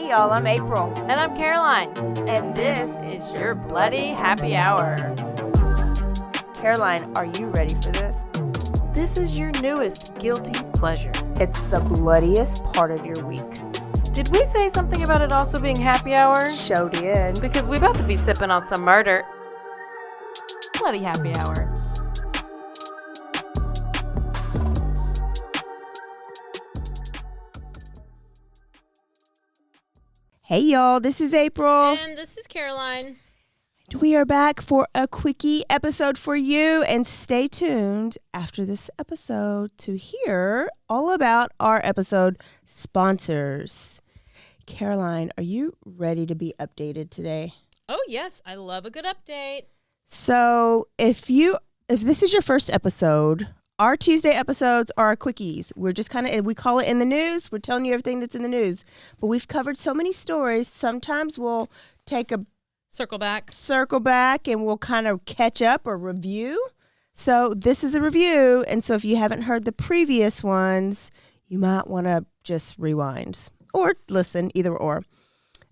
Hey y'all, I'm April. And I'm Caroline. And this is your Bloody Happy Hour. Caroline, are you ready for this? This is your newest guilty pleasure. It's the bloodiest part of your week. Did we say something about it also being happy hour? Show did. Because we about to be sipping on some murder. Bloody Happy Hour. Hey y'all, this is April. And this is Caroline. We are back for a Quickie episode for you, and stay tuned after this episode to hear all about our episode sponsors. Caroline, are you ready to be updated today? Oh yes, I love a good update. So if this is your first episode, our Tuesday episodes are our quickies. We're just we call it in the news. We're telling you everything that's in the news. But we've covered so many stories. Sometimes we'll take a circle back and we'll kind of catch up or review. So this is a review. And so if you haven't heard the previous ones, you might want to just rewind or listen, either or.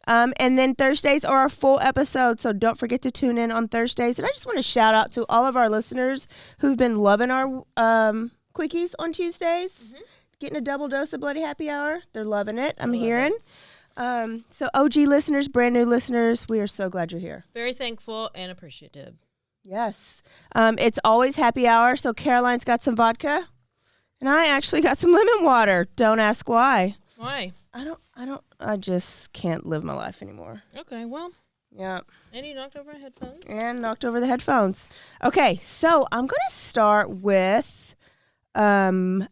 And then Thursdays are our full episodes, so don't forget to tune in on Thursdays. And I just want to shout out to all of our listeners who've been loving our quickies on Tuesdays, getting a double dose of Bloody Happy Hour. They're loving it, I'm hearing. So OG listeners, brand new listeners, we are so glad you're here. Very thankful and appreciative. Yes. It's always happy hour, so Caroline's got some vodka, and I actually got some lemon water. Don't ask why. Why? I just can't live my life anymore. Okay, well. Yeah. And you knocked over headphones. And knocked over the headphones. Okay, so I'm going to start with taking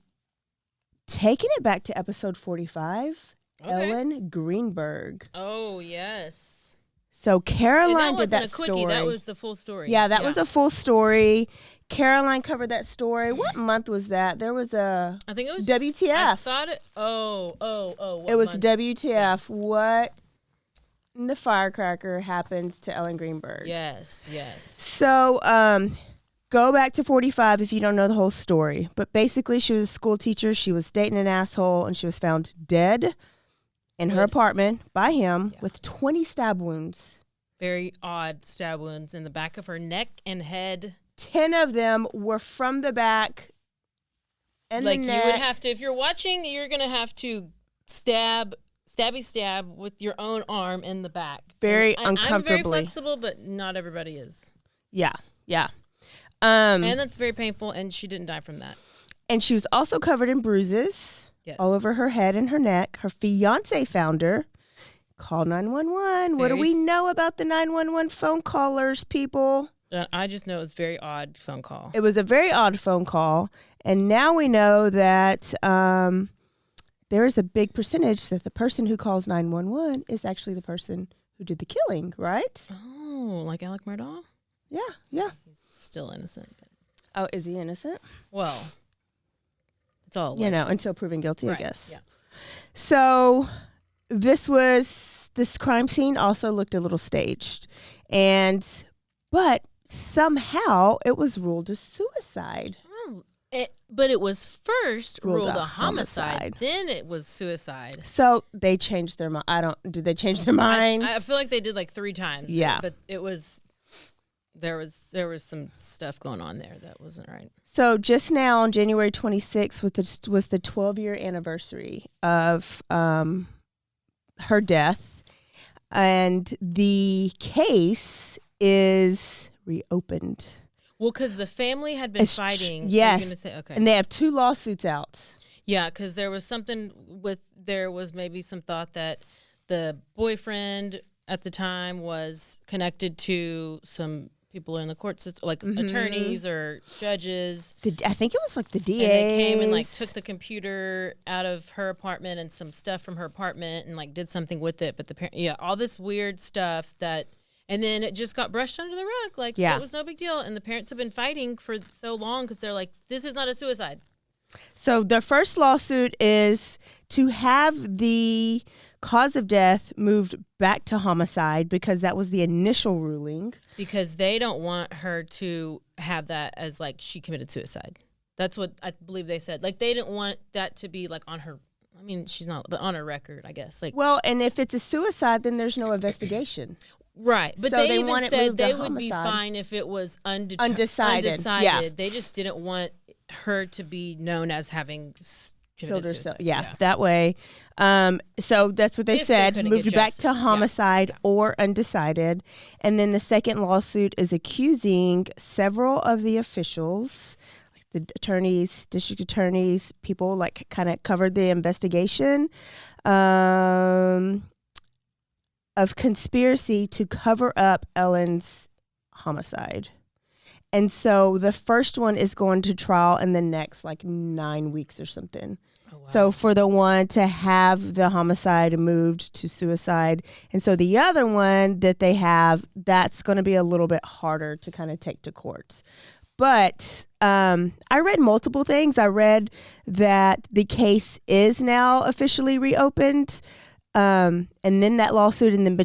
it back to episode 45, Ellen Greenberg. Oh, yes. So Caroline did that wasn't a quickie, story. that was the full story. Yeah, that was a full story. Caroline covered that story. What month was that? There was I think it was WTF. I thought it. Oh. It was month? WTF. Yeah. What in the firecracker happened to Ellen Greenberg? Yes. So, go back to 45 if you don't know the whole story. But basically, she was a school teacher. She was dating an asshole, and she was found dead in her apartment by him with 20 stab wounds. Very odd stab wounds in the back of her neck and head. 10 of them were from the back and the neck. You would have to, if you're watching, you're going to have to stabby stab with your own arm in the back. Very uncomfortably. I'm very flexible, but not everybody is. Yeah. And that's very painful, and she didn't die from that. And she was also covered in bruises all over her head and her neck. Her fiance found her. Called 911. What do we know about the 911 phone callers, people? I just know it was a very odd phone call. It was a very odd phone call. And now we know that there is a big percentage that the person who calls 911 is actually the person who did the killing, right? Oh, like Alec Murdaugh? Yeah. He's still innocent. But... Oh, is he innocent? Well, it's all alleged. Until proven guilty, I guess. Yeah. So this crime scene also looked a little staged. But somehow it was ruled a suicide. But it was first ruled a homicide. Then it was suicide. So they changed their mind. Did they change their minds? I feel like they did like 3 times. Yeah. But it was, there was some stuff going on there that wasn't right. So just now on January 26th was the 12-year anniversary of her death. And the case is reopened. Well, because the family had been fighting. Yes. And they have 2 lawsuits out. Yeah, because there was maybe some thought that the boyfriend at the time was connected to some people in the court system, like attorneys or judges. I think it was like the DAs. And they came and took the computer out of her apartment and some stuff from her apartment and did something with it. But all this weird stuff and then it just got brushed under the rug. It was no big deal. And the parents have been fighting for so long because they're like, this is not a suicide. So the first lawsuit is to have the cause of death moved back to homicide because that was the initial ruling. Because they don't want her to have that as she committed suicide. That's what I believe they said. They didn't want that to be on her. mean, she's not, but on her record, I guess. Like, well, and if it's a suicide, then there's no investigation. Right, but so they even said they would homicide. be fine if it was undecided. Yeah. They just didn't want her to be known as having killed herself. Yeah, that way. So that's what they said. Moved back to homicide or undecided. And then the second lawsuit is accusing several of the officials, like the attorneys, district attorneys, people like kind of covered the investigation, of conspiracy to cover up Ellen's homicide. And so the first one is going to trial in the next 9 weeks or something. Oh, wow. So for the one to have the homicide moved to suicide. And so the other one that they have, that's going to be a little bit harder to kind of take to courts. But I read multiple things. I read that the case is now officially reopened. And then that lawsuit, and then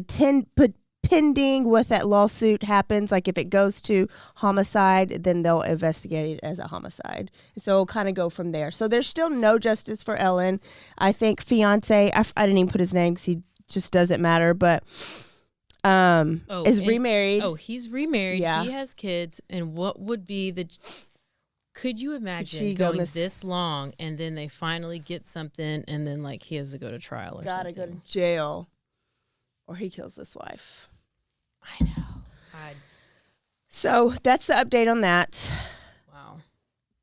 pending what that lawsuit happens, like if it goes to homicide, then they'll investigate it as a homicide. So it'll kind of go from there. So there's still no justice for Ellen. I think fiance, I didn't even put his name because he just doesn't matter, but is remarried. Oh, he's remarried. Yeah. He has kids. And what would be could you imagine going this long and then they finally get something and then he has to go to trial or Gotta something? go to jail or he kills this wife. I know. So that's the update on that. Wow.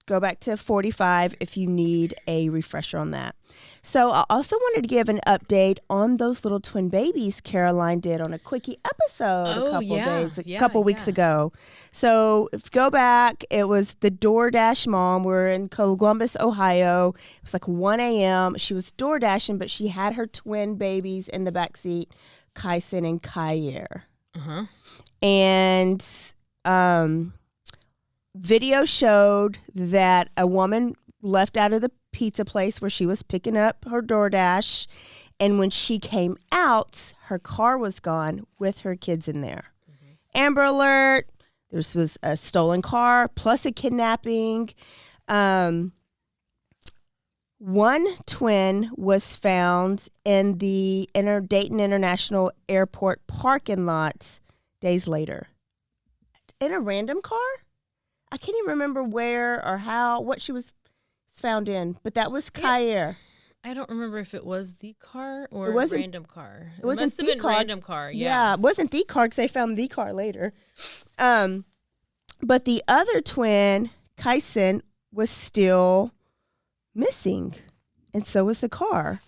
Go back to 45 if you need a refresher on that. So I also wanted to give an update on those little twin babies Caroline did on a Quickie episode a couple weeks ago. So if you go back, it was the DoorDash mom. We're in Columbus, Ohio. It was 1 a.m. She was door dashing, but she had her twin babies in the backseat, Kyson and Kyair. Uh-huh. And video showed that a woman left out of the pizza place where she was picking up her DoorDash, and when she came out, her car was gone with her kids in there. Mm-hmm. Amber Alert. This was a stolen car plus a kidnapping. One twin was found in the Dayton International Airport parking lot days later in a random car. I can't even remember where or how, what she was found in, but that was Kyair. I don't remember if it was the car or a random car. It wasn't must have been random car. Yeah, it wasn't the car because they found the car later. But the other twin, Kyson, was still missing, and so was the car.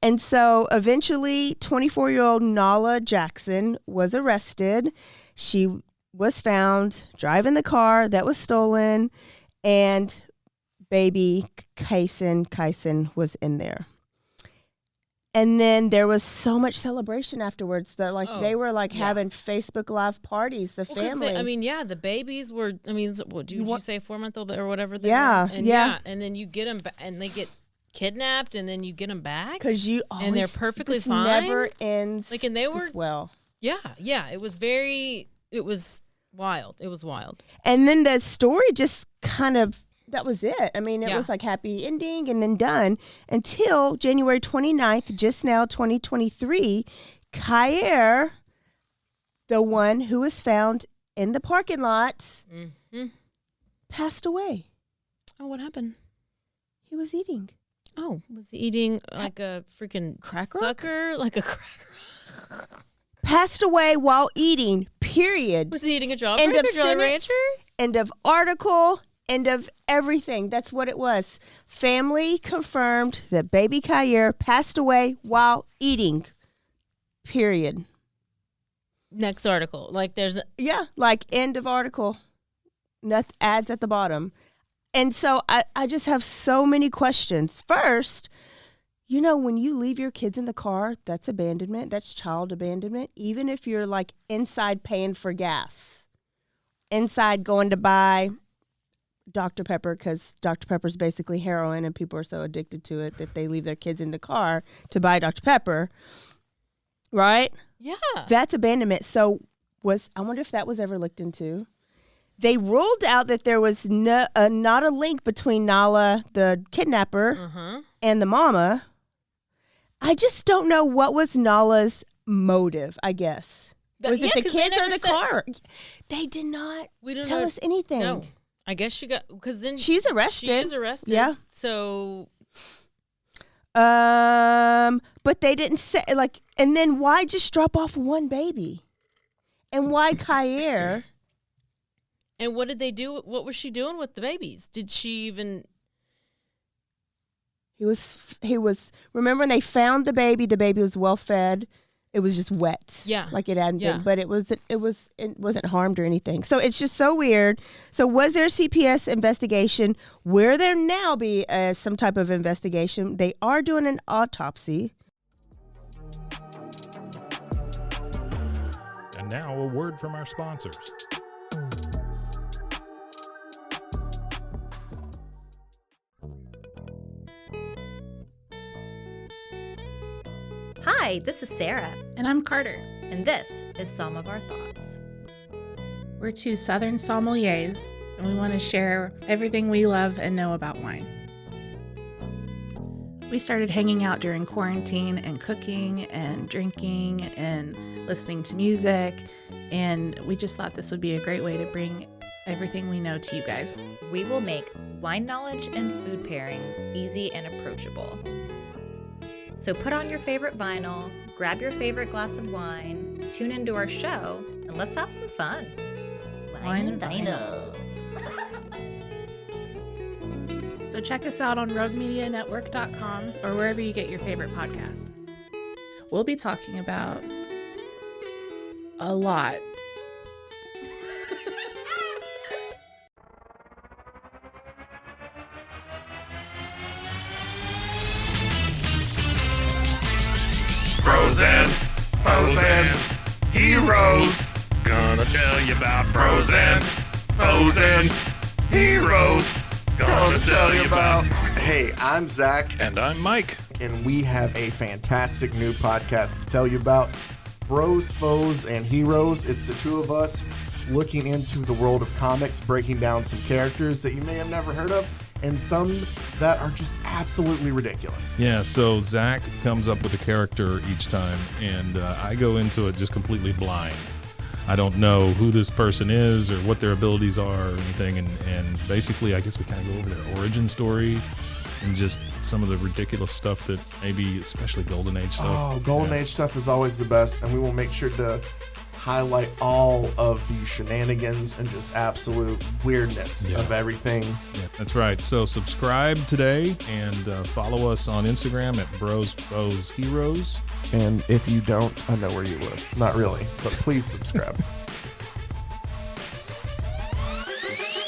And so eventually 24-year-old Nala Jackson was arrested. She was found driving the car that was stolen, and baby Kyson was in there. And then there was so much celebration afterwards that they were having Facebook Live parties, the family. The babies were, did you say 4-month-old or whatever they were? And yeah. And then you get them and they get kidnapped and then you get them back. Because and they're perfectly fine. Never ends and they were, as well. Yeah. It was wild. It was wild. And then the story just kind of, that was it. It was happy ending and then done until January 29th, just now 2023, Kyair, the one who was found in the parking lot, passed away. Oh, what happened? He was eating. Oh, was he eating a freaking cracker? Sucker? Like a cracker? Passed away while eating, period. Was he eating a Jawbreaker, Jolly Rancher? End of article. End of everything. That's what it was. Family confirmed that baby Kyair passed away while eating. Period. Next article. There's end of article. Nothing, ads at the bottom. And so I just have so many questions. First, when you leave your kids in the car, that's abandonment. That's child abandonment. Even if you're inside paying for gas. Inside going to buy Dr. Pepper, because Dr. Pepper's basically heroin and people are so addicted to it that they leave their kids in the car to buy Dr. Pepper. Right? Yeah. That's abandonment. So I wonder if that was ever looked into. They ruled out that there was not a link between Nala, the kidnapper, and the mama. I just don't know what was Nala's motive, I guess. Was it the kids or the car? They did not tell us anything. No. I guess she got, because then she's arrested. She is arrested. Yeah. So. But they didn't say, like, and then why just drop off one baby? And why Kyair? And what did they do? What was she doing with the babies? Did she even? He was, remember when they found the baby was well fed. It was just wet. Yeah. Like it hadn't been, but it wasn't harmed or anything. So it's just so weird. So was there a CPS investigation? Will there now be some type of investigation? They are doing an autopsy. And now a word from our sponsors. Hi, this is Sarah. And I'm Carter. And this is Some of Our Thoughts. We're two Southern sommeliers, and we want to share everything we love and know about wine. We started hanging out during quarantine and cooking and drinking and listening to music, and we just thought this would be a great way to bring everything we know to you guys. We will make wine knowledge and food pairings easy and approachable. So put on your favorite vinyl, grab your favorite glass of wine, tune into our show, and let's have some fun. Wine and vinyl. So check us out on roguemedianetwork.com or wherever you get your favorite podcast. We'll be talking about a lot. Bros and foes and heroes. Gonna tell you about bros and foes and heroes. Gonna tell you about. Hey, I'm Zach. And I'm Mike. And we have a fantastic new podcast to tell you about. Bros, Foes, and Heroes. It's the two of us looking into the world of comics, breaking down some characters that you may have never heard of, and some that are just absolutely ridiculous. Yeah, so Zach comes up with a character each time, and I go into it just completely blind. I don't know who this person is or what their abilities are or anything, and basically I guess we kind of go over their origin story and just some of the ridiculous stuff that maybe, especially Golden Age stuff. Oh, Golden Age stuff is always the best, and we will make sure to highlight all of the shenanigans and just absolute weirdness of everything. Yeah, that's right. So subscribe today and follow us on Instagram at Bros, Foes, Heroes. And if you don't, I know where you live. Not really, but please subscribe.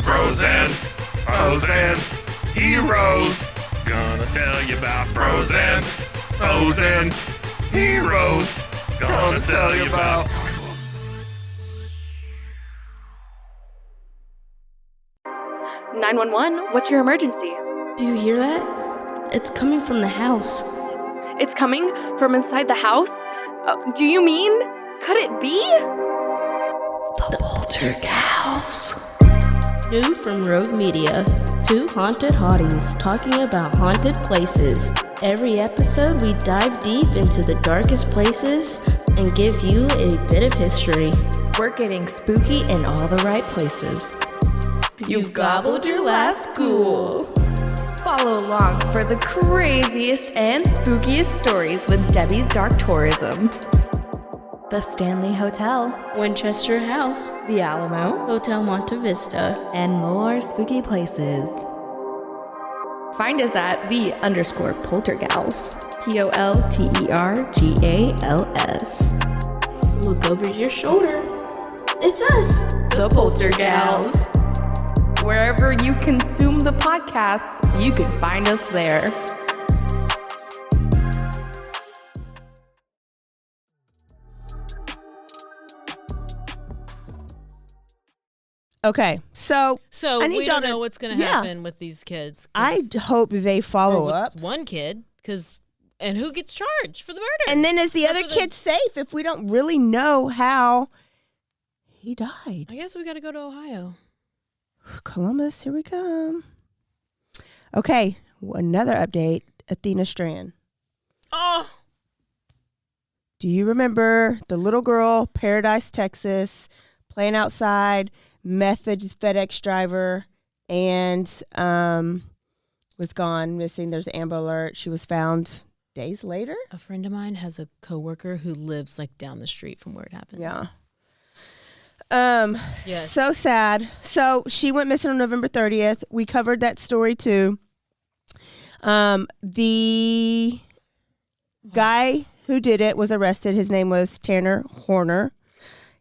Bros and Foes and Heroes. Gonna tell you about Bros and Foes and Heroes. Gonna tell you about. 911, what's your emergency? Do you hear that? It's coming from the house. It's coming from inside the house? Do you mean? Could it be? The Poltergeist. New from Rogue Media. Two haunted hotties talking about haunted places. Every episode we dive deep into the darkest places and give you a bit of history. We're getting spooky in all the right places. You've gobbled your last ghoul. Follow along for the craziest and spookiest stories with Debbie's Dark Tourism. The Stanley Hotel, Winchester House, The Alamo, Hotel Monte Vista, and more spooky places. Find us at _Poltergals. POLTERGALS. Look over your shoulder. It's us, the Poltergals. Wherever you consume the podcast, you can find us there. Okay, so I need we y'all don't know to, what's going to happen with these kids. I hope they follow with up. one kid, and who gets charged for the murder? And then is the other kid safe if we don't really know how he died? I guess we got to go to Ohio. Columbus, here we come. Okay, another update. Athena Strand. Oh, Do you remember the little girl, Paradise, Texas, playing outside, met the FedEx driver, and was gone, missing? There's an Amber Alert. She was found days later. A friend of mine has a coworker who lives like down the street from where it happened. Yeah. Yes. So sad. So she went missing on November 30th. We covered that story too. The guy who did it was arrested. His name was Tanner Horner.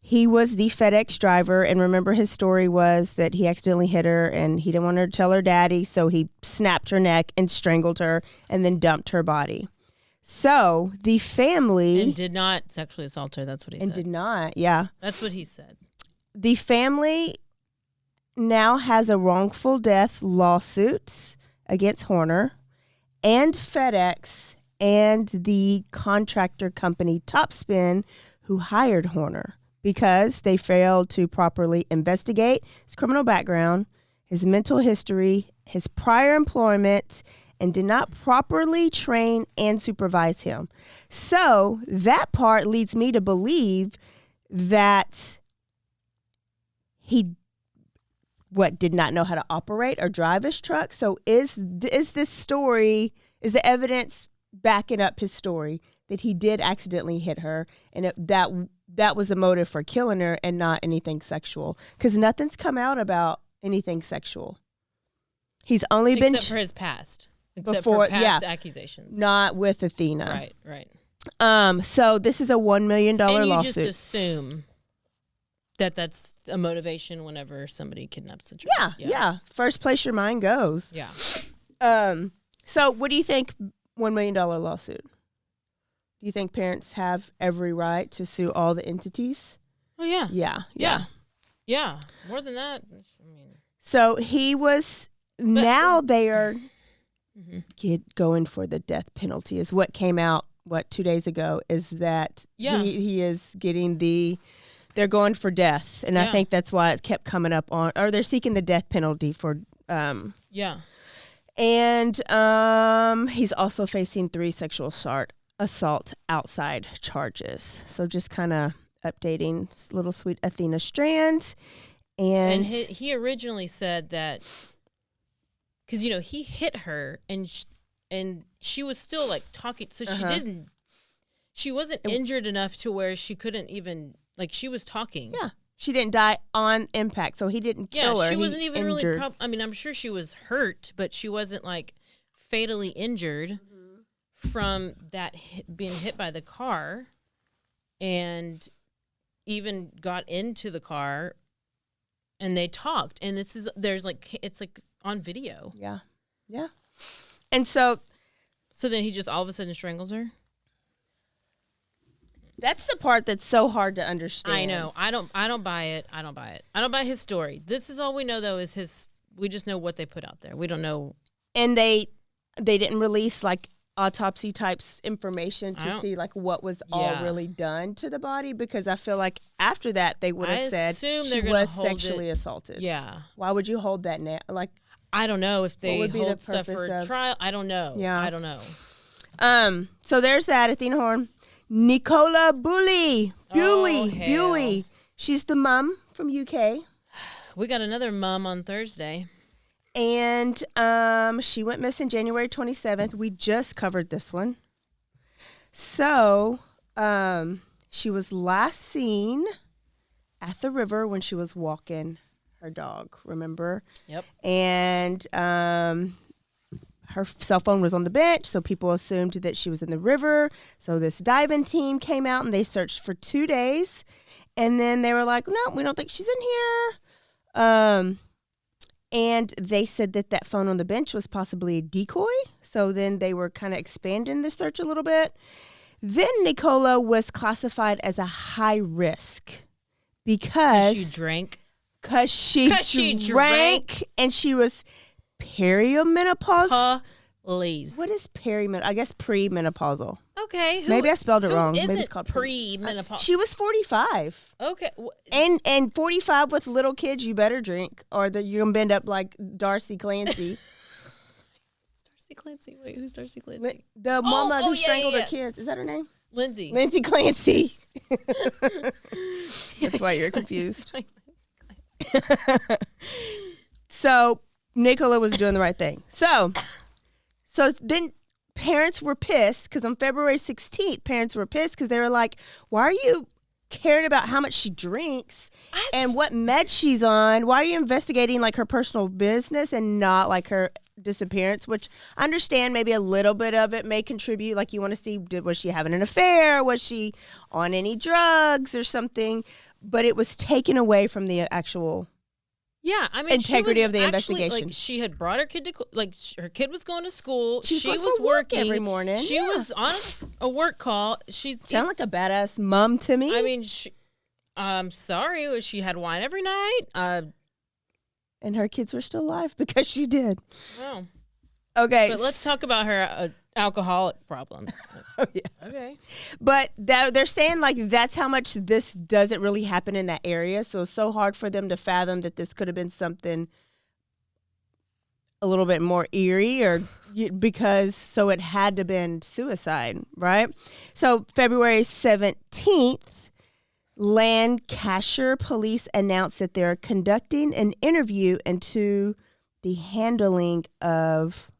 He was the FedEx driver, and remember his story was that he accidentally hit her, and he didn't want her to tell her daddy, so he snapped her neck and strangled her and then dumped her body. So the family... And did not sexually assault her, that's what he said. And did not, yeah. That's what he said. The family now has a wrongful death lawsuit against Horner and FedEx and the contractor company Topspin who hired Horner, because they failed to properly investigate his criminal background, his mental history, his prior employment, and did not properly train and supervise him. So that part leads me to believe that he did not know how to operate or drive his truck. So is this story, is the evidence backing up his story that he did accidentally hit her, and that was the motive for killing her and not anything sexual? Because nothing's come out about anything sexual. He's only been... Except for his past. Except for past accusations. Not with Athena. Right. So this is a $1 million lawsuit. And you just assume that that's a motivation whenever somebody kidnaps a child. Yeah. First place your mind goes. Yeah. So what do you think, $1 million lawsuit? Do you think parents have every right to sue all the entities? Oh, yeah. Yeah. Yeah. More than that. I mean. So he was, now they are going for the death penalty is what came out, 2 days ago, is that he is getting they're going for death. And I think that's why it kept coming up on, or they're seeking the death penalty for, And he's also facing 3 sexual assault outside charges. So just kind of updating little sweet Athena Strand. And he originally said that, because, he hit her and she was still like talking. So she wasn't injured enough to where she couldn't even, like, she was talking. Yeah. She didn't die on impact, so he didn't kill her. Yeah, she wasn't even injured. really, I'm sure she was hurt, but she wasn't like fatally injured from that being hit by the car, and even got into the car and they talked, and it's like on video. Yeah. And so then he just all of a sudden strangles her. That's the part that's so hard to understand. I know. I don't buy it. I don't buy his story. This is all we know, though, is we just know what they put out there. We don't know. And they didn't release like autopsy types information to see like what was all really done to the body, because I feel like after that they would have said she was sexually assaulted. Yeah. Why would you hold that now? Like, I don't know if they would hold stuff for trial. I don't know. Yeah. I don't know. So there's that. Athena Horn. Nicola Bulley. Bulley. She's the mom from UK. We got another mom on Thursday. And she went missing January 27th. We just covered this one. So she was last seen at the river when she was walking her dog, remember? Yep. And her cell phone was on the bench, so people assumed that she was in the river. So this diving team came out, and they searched for 2 days. And then they were like, no, we don't think she's in here. And they said that phone on the bench was possibly a decoy. So then they were kind of expanding the search a little bit. Then Nicola was classified as a high risk because she drank. Because she drank and she was perimenopausal. Please. What is perimenopausal? I guess premenopausal. Okay. Maybe I spelled it wrong. Maybe It's called premenopausal. She was 45. Okay. And 45 with little kids, you better drink, or you're going to end up like Darcy Clancy. Darcy Clancy. Wait, who's Darcy Clancy? The mama who strangled her kids. Is that her name? Lindsay Clancy. That's why you're confused. So Nicola was doing the right thing. So then parents were pissed because on February 16th, parents were pissed because they were like, why are you caring about how much she drinks and what meds she's on? Why are you investigating like her personal business and not like her disappearance? Which I understand maybe a little bit of it may contribute. Like you want to see, was she having an affair? Was she on any drugs or something? But it was taken away from the actual integrity of the investigation. Like, she had brought her kid to, her kid was going to school. She was working every morning. She was on a work call. Sound like a badass mom to me. I mean, I'm sorry. She had wine every night. And her kids were still alive because she did. Wow. Okay. But let's talk about her alcoholic problems. Oh, yeah. Okay. But they're saying like that's how much this doesn't really happen in that area. So it's so hard for them to fathom that this could have been something a little bit more eerie because it had to have been suicide, right? So February 17th, Lancashire police announced that they're conducting an interview into the handling of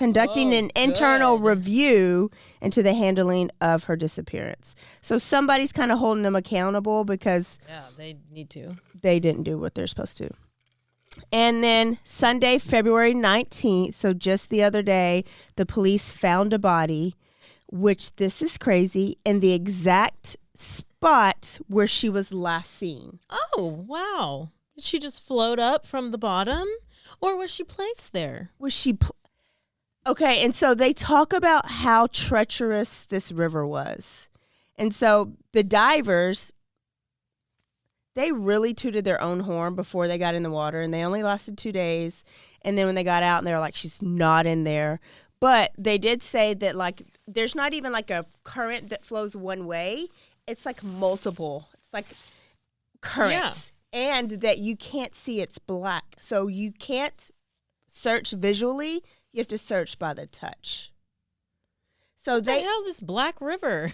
an internal review into the handling of her disappearance. So somebody's kind of holding them accountable because they need to. They didn't do what they're supposed to. And then Sunday, February 19th, so just the other day, the police found a body, which this is crazy, in the exact spot where she was last seen. Oh, wow. Did she just float up from the bottom? Or was she placed there? Okay, and so they talk about how treacherous this river was. And so the divers, they really tooted their own horn before they got in the water, and they only lasted 2 days. And then when they got out, and they were like, she's not in there. But they did say that, like, there's not even, like, a current that flows one way. It's, like, multiple. It's, like, currents. Yeah. And that you can't see it's black. So you can't search visually. You have to search by the touch. So what the hell is this black river?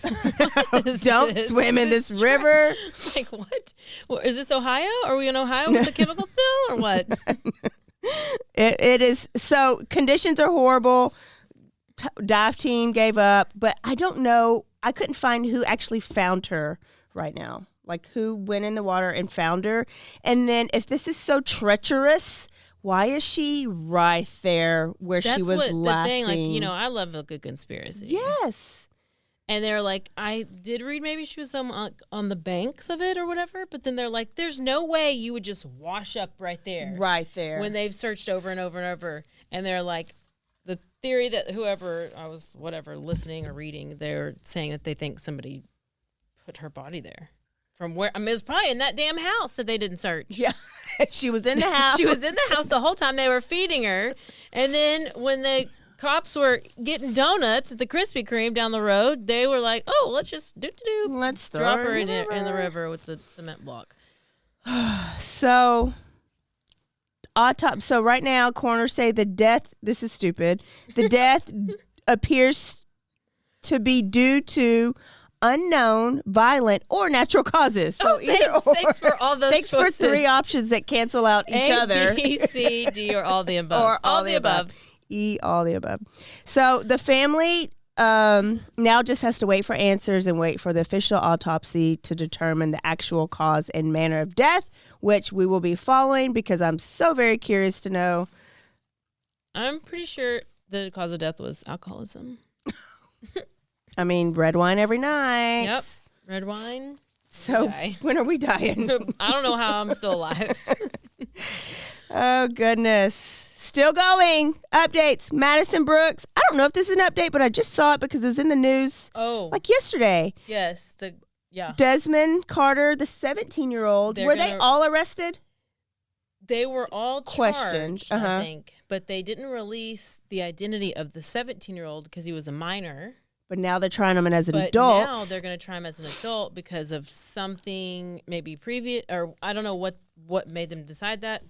Don't swim in this river. Like what? Is this Ohio? Are we in Ohio with the chemical spill or what? It is. So conditions are horrible. Dive team gave up, but I don't know. I couldn't find who actually found her right now. Like who went in the water and found her. And then if this is so treacherous, why is she right there where she was last seen? That's the thing. Like, I love a good conspiracy. Yes. And they're like, I did read maybe she was on the banks of it or whatever. But then they're like, there's no way you would just wash up right there. Right there. When they've searched over and over and over. And they're like, the theory that whoever I was, listening or reading, they're saying that they think somebody put her body there. From where? I mean, it was probably in that damn house that they didn't search. Yeah. She was in the house. She was in the house the whole time they were feeding her. And then when the cops were getting donuts at the Krispy Kreme down the road, they were like, oh, let's just let's drop her in the river with the cement block. So right now, coroners say the death, this is stupid, the death appears to be due to unknown, violent, or natural causes. So thanks for all those Thanks choices. for 3 options that cancel out each other. A, B, C, D, or all the above. Or all the above. E, all the above. So the family now just has to wait for answers and wait for the official autopsy to determine the actual cause and manner of death, which we will be following because I'm so very curious to know. I'm pretty sure the cause of death was alcoholism. I mean, red wine every night. Yep, red wine. So when are we dying? I don't know how I'm still alive. Oh, goodness. Still going. Updates. Madison Brooks. I don't know if this is an update, but I just saw it because it was in the news. Oh. Like yesterday. Yes. Desmond Carter, the 17-year-old. Were they all arrested? They were all questioned, charged, I think. But they didn't release the identity of the 17-year-old because he was a minor. But now they're trying him as an adult. But now they're going to try him as an adult because of something maybe previous, or I don't know what made them decide that.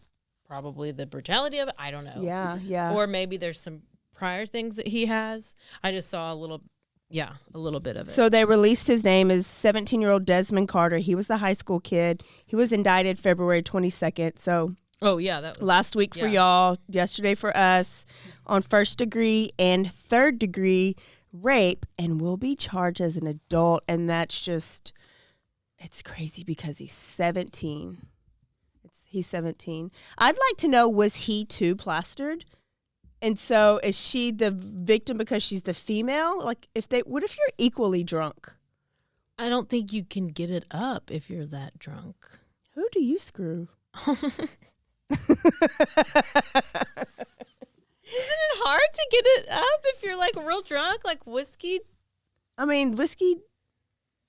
Probably the brutality of it. I don't know. Yeah. Or maybe there's some prior things that he has. I just saw a little Yeah, a little bit of it. So they released his name as 17-year-old Desmond Carter. He was the high school kid. He was indicted February 22nd. So that was last week for y'all, yesterday for us, on first degree and third degree rape, and will be charged as an adult. And that's just, it's crazy because he's 17. He's 17. I'd like to know, was he too plastered? And so is she the victim because she's the female? Like, what if you're equally drunk? I don't think you can get it up if you're that drunk. Who do you screw? Isn't it hard to get it up if you're like real drunk, like whiskey? I mean, whiskey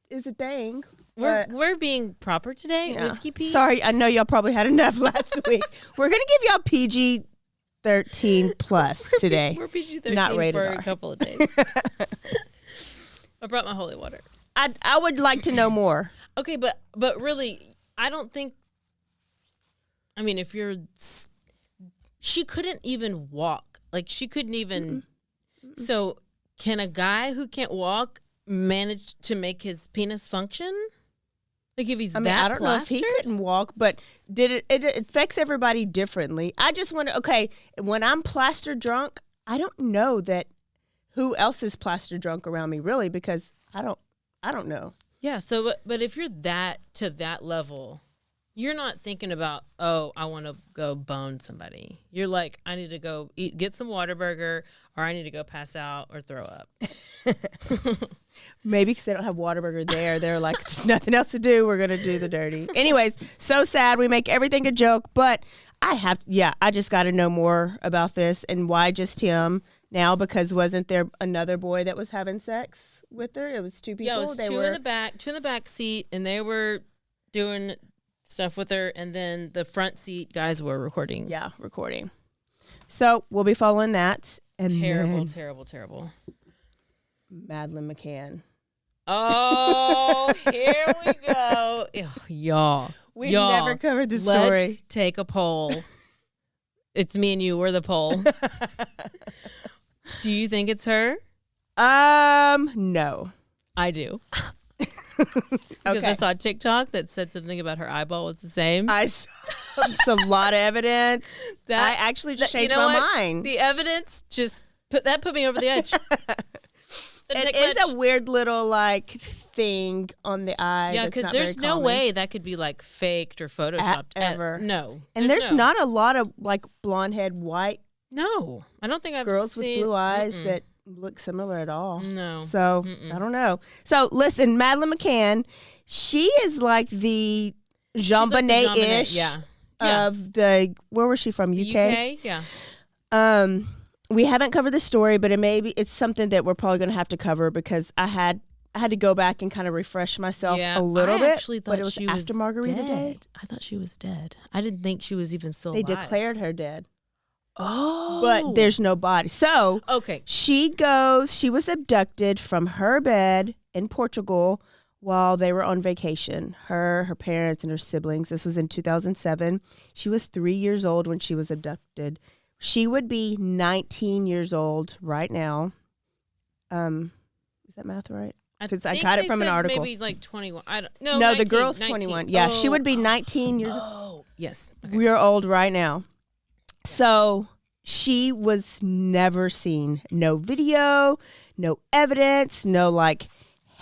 is a thing. We're being proper today, yeah. Whiskey Pete. Sorry, I know y'all probably had enough last week. We're gonna give y'all PG-13 plus today. We're PG-13 not rated for R. a couple of days. I brought my holy water. I would like to know more. Okay, but really, I don't think. I mean, she couldn't even walk. Like, she couldn't even. Mm-mm. So, can a guy who can't walk manage to make his penis function? Like, if he's I don't plastered? know if he couldn't walk, but it affects everybody differently. I just want to, okay, when I'm plaster drunk, I don't know that who else is plaster drunk around me, really, because I don't know. Yeah, so, but if you're to that level, you're not thinking about, oh, I want to go bone somebody. You're like, I need to go get some Whataburger, or I need to go pass out or throw up. Maybe because they don't have Whataburger there. They're like, there's nothing else to do. We're going to do the dirty. Anyways, so sad. We make everything a joke. But I just got to know more about this and why just him now, because wasn't there another boy that was having sex with her? It was two people. Yeah, it was two in the back seat, and they were doing stuff with her, and then the front seat guys were recording. Yeah, recording. So we'll be following that. And Terrible. Madeline McCan. Oh, here we go. Y'all. We never covered the story. Let's take a poll. It's me and you. We're the poll. Do you think it's her? No. I do. Because I saw a TikTok that said something about her eyeball was the same. It's a lot of evidence. I actually just changed my mind. The evidence just put me over the edge. It is a weird little thing on the eye. Yeah, because there's no way that could be faked or photoshopped ever. No, and there's not a lot of blonde head white. No, I don't think I've girls seen with blue eyes that look similar at all. No. So I don't know. So listen, Madeline McCan, she is like the Jean Bonnet-ish of the, where was she from? UK? Yeah. We haven't covered the story, but it's something that we're probably going to have to cover because I had to go back and kind of refresh myself a little bit. But it was after Margarita Day. I thought she was dead. I didn't think she was even still alive. They declared her dead. Oh. But there's no body. So okay. She was abducted from her bed in Portugal while they were on vacation. Her parents, and her siblings. This was in 2007. She was 3 years old when she was abducted. She would be 19 years old right now. Is that math right? Because I got it from an article. Maybe 21. I don't know. No, the girl's 21. Yeah, she would be 19 years old. Oh, yes. Okay. We're old right now. So she was never seen. No video, no evidence, no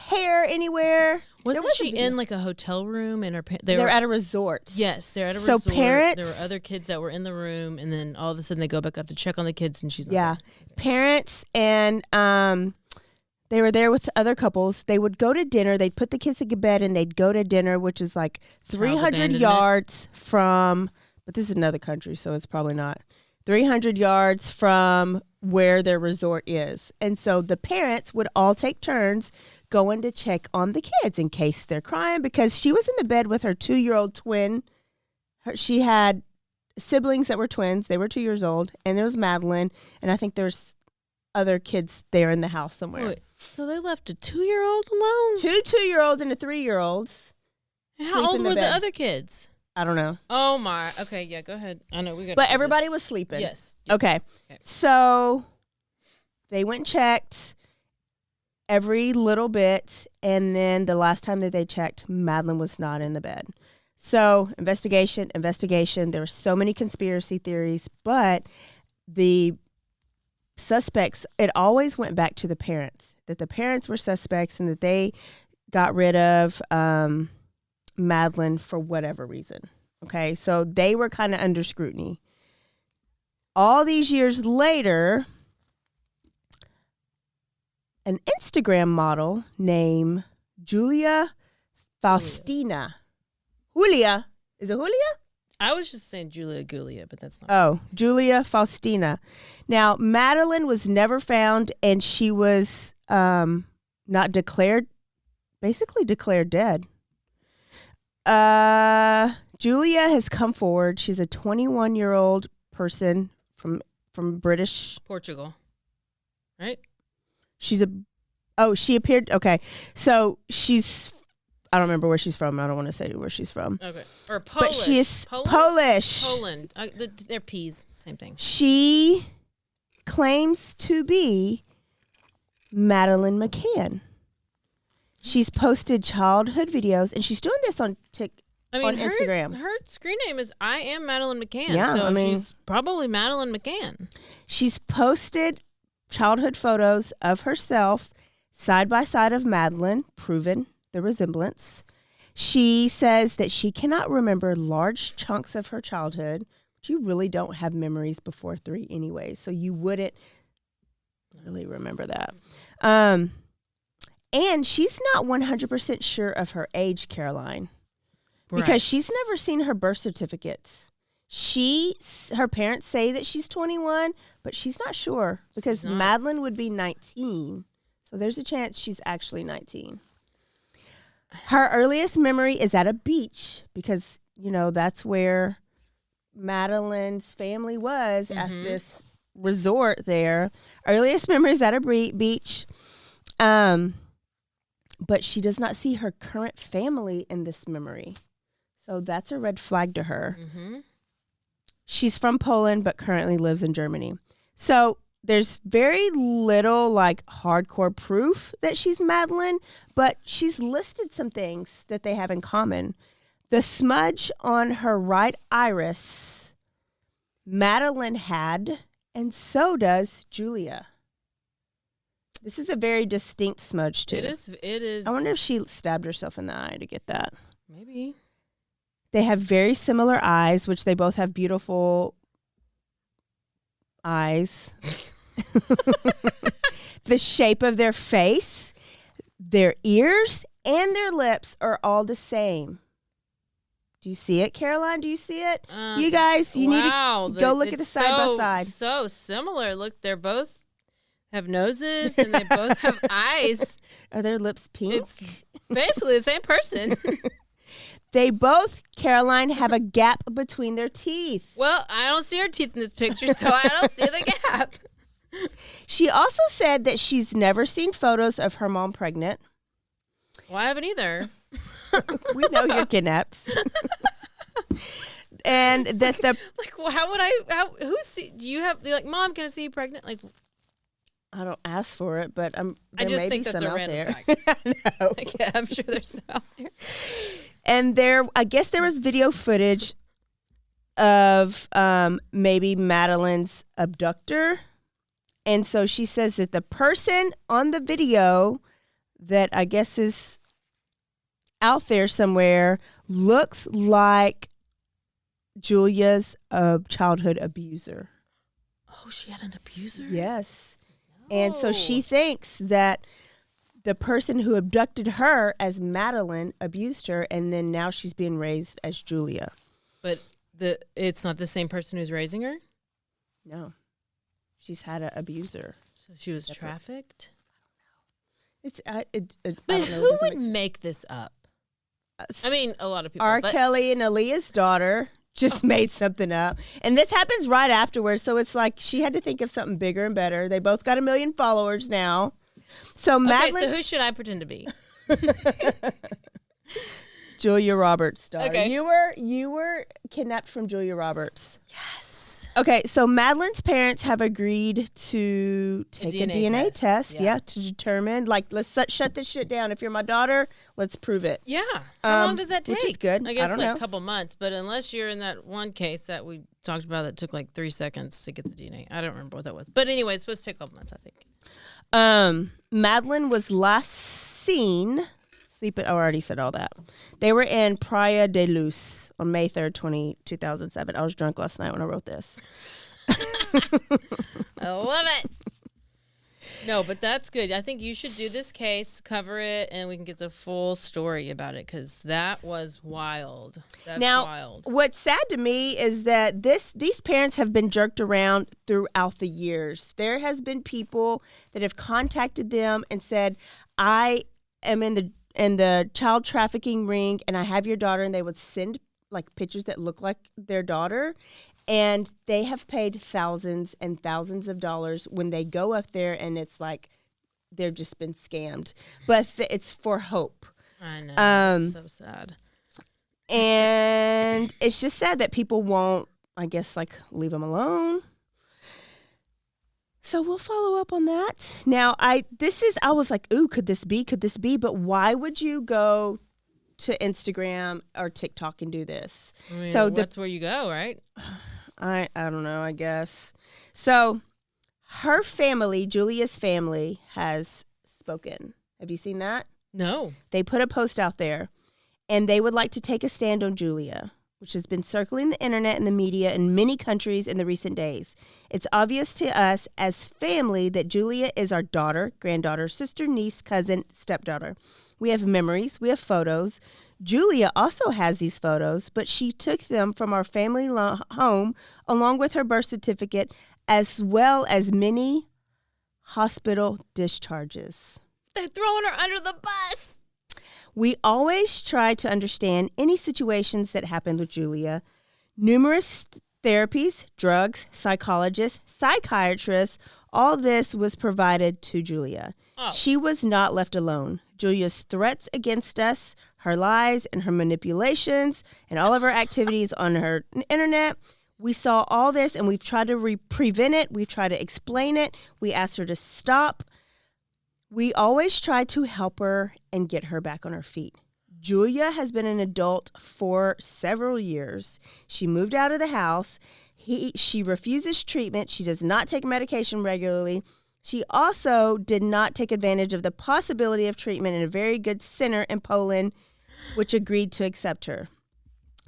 hair anywhere. Wasn't she in a hotel room and they're at a resort? Yes, they're at a resort. So parents, there were other kids that were in the room, and then all of a sudden they go back up to check on the kids, and she's not there. Parents and they were there with other couples. They would go to dinner. They'd put the kids to bed, and they'd go to dinner, which is 300 yards from. But this is another country, so it's probably not 300 yards from where their resort is. And so the parents would all take turns going to check on the kids in case they're crying, because she was in the bed with her 2-year-old twin. She had siblings that were twins. They were 2 years old. And there was Madeline. And I think there's other kids there in the house somewhere. Wait, so they left a 2-year-old alone? 2 2-year-olds and a 3-year-olds. How old were the other kids? I don't know. Oh my. Okay, yeah, go ahead. I know we got. But everybody was sleeping. Yes. Okay. So they went and checked. every little bit. And then the last time that they checked, Madeline was not in the bed. So investigation. There were so many conspiracy theories, but the suspects, it always went back to the parents, that the parents were suspects and that they got rid of Madeline for whatever reason. Okay, so they were kind of under scrutiny. All these years later, an Instagram model named Julia Faustina. Julia. Is it Julia? I was just saying Julia Gulia, but that's not. Oh, Julia Faustina. Now, Madeline was never found, and she was not declared, basically declared dead. Julia has come forward. She's a 21-year-old person from British Portugal, right? She appeared, okay. So I don't remember where she's from. I don't want to say where she's from. Okay. Or Polish. But she is Polish. Poland. They're peas. Same thing. She claims to be Madeline McCan. She's posted childhood videos, and she's doing this on Instagram. Her screen name is I Am Madeline McCan. Yeah, so she's probably Madeline McCan. She's posted childhood photos of herself side by side of Madeline, proving the resemblance. She says that she cannot remember large chunks of her childhood, but you really don't have memories before 3 anyway, so you wouldn't really remember that. And she's not 100% sure of her age, Caroline, because she's never seen her birth certificates. Her parents say that she's 21, but she's not sure because Madeline would be 19. So there's a chance she's actually 19. Her earliest memory is at a beach because, that's where Madeline's family was at this resort there. Earliest memory is at a beach. But she does not see her current family in this memory. So that's a red flag to her. Mm-hmm. She's from Poland, but currently lives in Germany. So there's very little hardcore proof that she's Madeline, but she's listed some things that they have in common. The smudge on her right iris, Madeline had, and so does Julia. This is a very distinct smudge, too. It is. I wonder if she stabbed herself in the eye to get that. Maybe. They have very similar eyes, which they both have beautiful eyes. The shape of their face, their ears, and their lips are all the same. Do you see it, Caroline? Do you see it? You guys, you need to go look at the side by side. So similar. Look, they're both have noses and they both have eyes. Are their lips pink? It's basically the same person. They both, Caroline, have a gap between their teeth. Well, I don't see her teeth in this picture, so I don't see the gap. She also said that she's never seen photos of her mom pregnant. Well, I haven't either. We know you're kidnapped. And that how would do you have, Mom, can I see you pregnant? I don't ask for it, but I just think that's a random fact. No. Yeah, I'm sure there's some out there. And I guess there was video footage of maybe Madeline's abductor. And so she says that the person on the video that I guess is out there somewhere looks like Julia's childhood abuser. Oh, she had an abuser? Yes. No. And so she thinks that the person who abducted her as Madeline abused her, and then now she's being raised as Julia. But it's not the same person who's raising her? No. She's had an abuser. So she was trafficked? I don't know. But who would make this up? I mean, a lot of people. R. Kelly and Aaliyah's daughter just made something up. And this happens right afterwards, so it's like she had to think of something bigger and better. They both got 1 million followers now. So Madeline. Okay, so who should I pretend to be? Julia Roberts' daughter. Okay. You were kidnapped from Julia Roberts. Yes. Okay, so Madeline's parents have agreed to take a DNA test, to determine, like, let's shut this shit down. If you're my daughter, let's prove it. Yeah. How long does that take? Which is good. I guess don't like know. a couple months, but unless you're in that one case that we talked about that took like 3 seconds to get the DNA. I don't remember what that was. But anyway, it's supposed to take a couple months, I think. Madeline was last seen sleeping. Oh, I already said all that. They were in Praia de Luz on May 3rd, 2007. I was drunk last night when I wrote this. I love it. No, but that's good. I think you should do this case, cover it, and we can get the full story about it because that was wild. That's wild. What's sad to me is that these parents have been jerked around throughout the years. There has been people that have contacted them and said, I am in the child trafficking ring and I have your daughter, and they would send like pictures that look like their daughter, and they have paid thousands and thousands of dollars when they go up there, and it's like they've just been scammed. But it's for hope. I know. It's so sad. And it's just sad that people won't, I guess, like leave them alone. So we'll follow up on that. Now, I was like, ooh, could this be? But why would you go to Instagram or TikTok and do this? I mean, so that's where you go, right? I don't know, I guess. So her family, Julia's family, has spoken. Have you seen that? No. They put a post out there, and they would like to take a stand on Julia, which has been circling the internet and the media in many countries in the recent days. It's obvious to us as family that Julia is our daughter, granddaughter, sister, niece, cousin, stepdaughter. We have memories. We have photos. Julia also has these photos, but she took them from our family home along with her birth certificate, as well as many hospital discharges. They're throwing her under the bus. We always try to understand any situations that happened with Julia. Numerous therapies, drugs, psychologists, psychiatrists, all this was provided to Julia. Oh. She was not left alone. Julia's threats against us, her lies and her manipulations, and all of her activities on her internet. We saw all this, and we've tried to prevent it. We've tried to explain it. We asked her to stop. We always try to help her and get her back on her feet. Julia has been an adult for several years. She moved out of the house. She refuses treatment. She does not take medication regularly. She also did not take advantage of the possibility of treatment in a very good center in Poland, which agreed to accept her.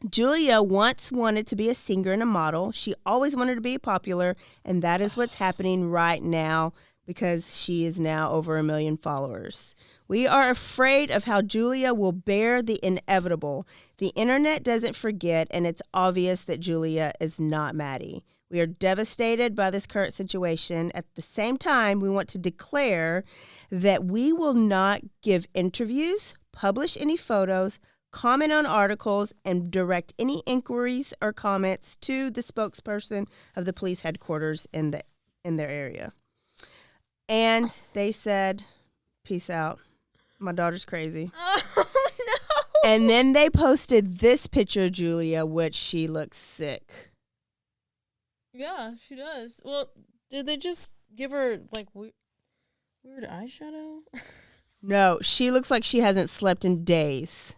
Julia once wanted to be a singer and a model. She always wanted to be popular, and that is what's happening right now because she is now over 1 million followers. We are afraid of how Julia will bear the inevitable. The internet doesn't forget, and it's obvious that Julia is not Maddie. We are devastated by this current situation. At the same time, we want to declare that we will not give interviews, publish any photos, comment on articles, and direct any inquiries or comments to the spokesperson of the police headquarters in their area. And they said, peace out. My daughter's crazy. Oh, no. And then they posted this picture of Julia, which she looks sick. Yeah, she does. Well, did they just give her, like, weird eyeshadow? No, she looks like she hasn't slept in days.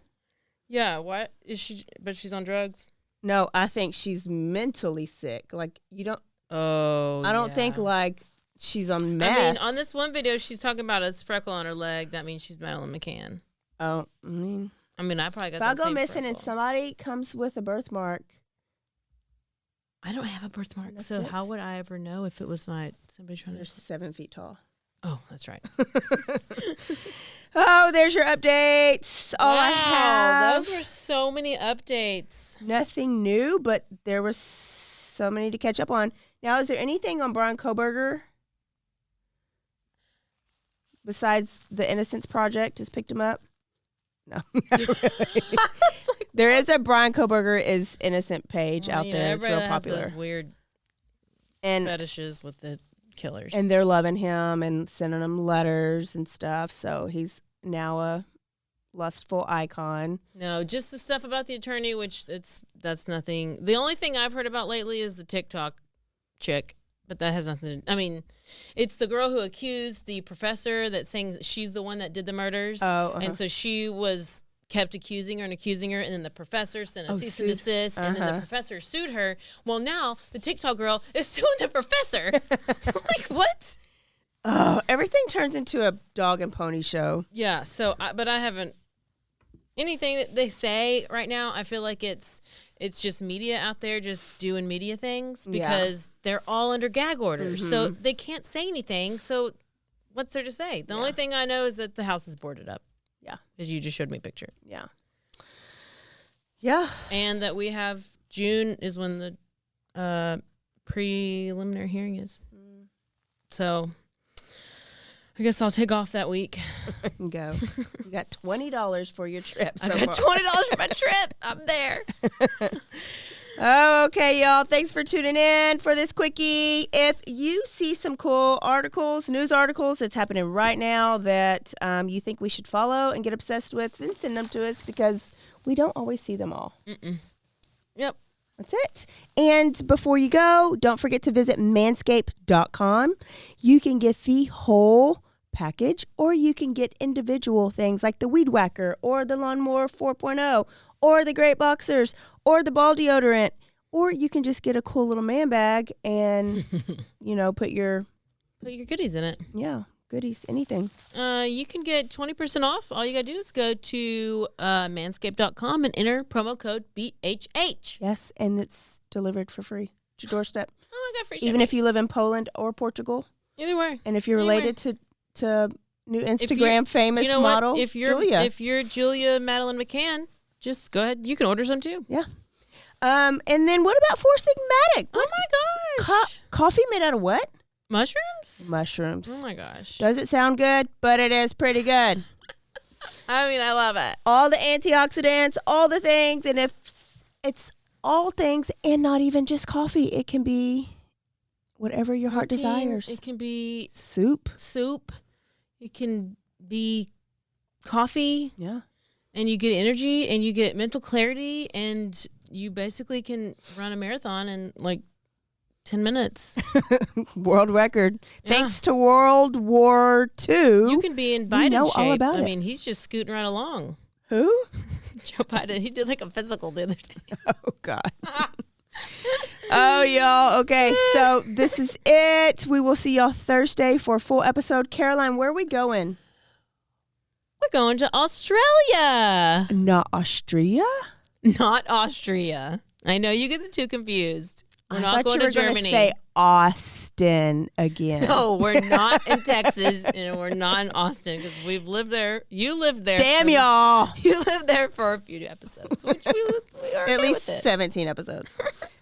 Yeah, what? Is she? But she's on drugs? No, I think she's mentally sick. Like, you don't... Oh, I don't think, like, she's on meth. I mean, on this one video, she's talking about a freckle on her leg. That means she's Madeline McCan. Oh, I mean, I probably got if that I go same missing freckle. and somebody comes with a birthmark... I don't have a birthmark, That's so it. How would I ever know if it was somebody trying They're to... 7 feet tall. Oh, that's right. Oh, there's your updates. All I have. Those were so many updates. Nothing new, but there was so many to catch up on. Now, is there anything on Brian Koberger besides the Innocence Project has picked him up? No, not really. There is a Brian Koberger is innocent page out there. It's real popular. Has those weird and fetishes with the killers, and they're loving him and sending him letters and stuff. So he's now a lustful icon. No, just the stuff about the attorney, which that's nothing. The only thing I've heard about lately is the TikTok chick, but that has nothing to, I mean, it's the girl who accused the professor that saying she's the one that did the murders. And so she was kept accusing her, and then the professor sent a cease and desist, and then the professor sued her. Well, now the TikTok girl is suing the professor. Like, what? Oh, everything turns into a dog and pony show. Yeah, so, but I haven't, anything that they say right now, I feel like it's just media out there just doing media things because they're all under gag orders. So they can't say anything. So what's there to say? The only thing I know is that the house is boarded up. Yeah. Because you just showed me a picture. Yeah. Yeah. And that we have June is when the preliminary hearing is. So I guess I'll take off that week. Go. You got $20 for your trip. I got $20 for my trip. I'm there. Oh, okay, y'all. Thanks for tuning in for this quickie. If you see some cool articles, news articles that's happening right now that you think we should follow and get obsessed with, then send them to us because we don't always see them all. Yep. That's it. And before you go, don't forget to visit manscaped.com. You can get the whole package, or you can get individual things like the Weed Whacker or the Lawnmower 4.0 or the Great Boxers or the ball deodorant, or you can just get a cool little man bag and, put your goodies in it. Yeah, goodies, anything. You can get 20% off. All you got to do is go to manscaped.com and enter promo code BHH. Yes, and it's delivered for free to your doorstep. Oh, I got free shipping. Even if you live in Poland or Portugal. Either way. And if you're related to new Instagram famous model, If you're Julia Madeline McCan, just go ahead. You can order some too. Yeah. And then what about Four Sigmatic? Oh my gosh. Coffee made out of what? Mushrooms. Oh my gosh. Does it sound good? But it is pretty good. I mean, I love it. All the antioxidants, all the things. And if it's all things and not even just coffee, it can be whatever your heart desires. It can be soup. It can be coffee. Yeah. And you get energy and you get mental clarity, and you basically can run a marathon in like 10 minutes. World record. Yeah. Thanks to World War II. You can be in Biden shape. All about it. I mean, he's just scooting right along. Who? Joe Biden. He did like a physical the other day. Oh, God. Oh, y'all. Okay, so this is it. We will see y'all Thursday for a full episode. Caroline, where are we going? We're going to Australia. Not Austria? Not Austria. I know you get the two confused. We're not going to Germany. I thought you were going to say Austin again. No, we're not in Texas, and we're not in Austin because we've lived there. You lived there. Damn y'all. You lived there for a few episodes, which we are at least 17 episodes.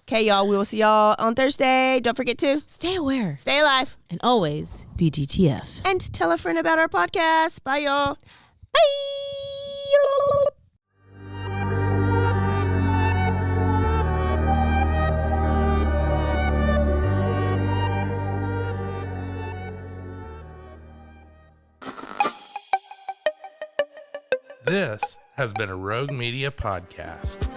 Okay, y'all. We will see y'all on Thursday. Don't forget to stay aware, stay alive, and always be DTF. And tell a friend about our podcast. Bye, y'all. Bye. This has been a Rogue Media podcast.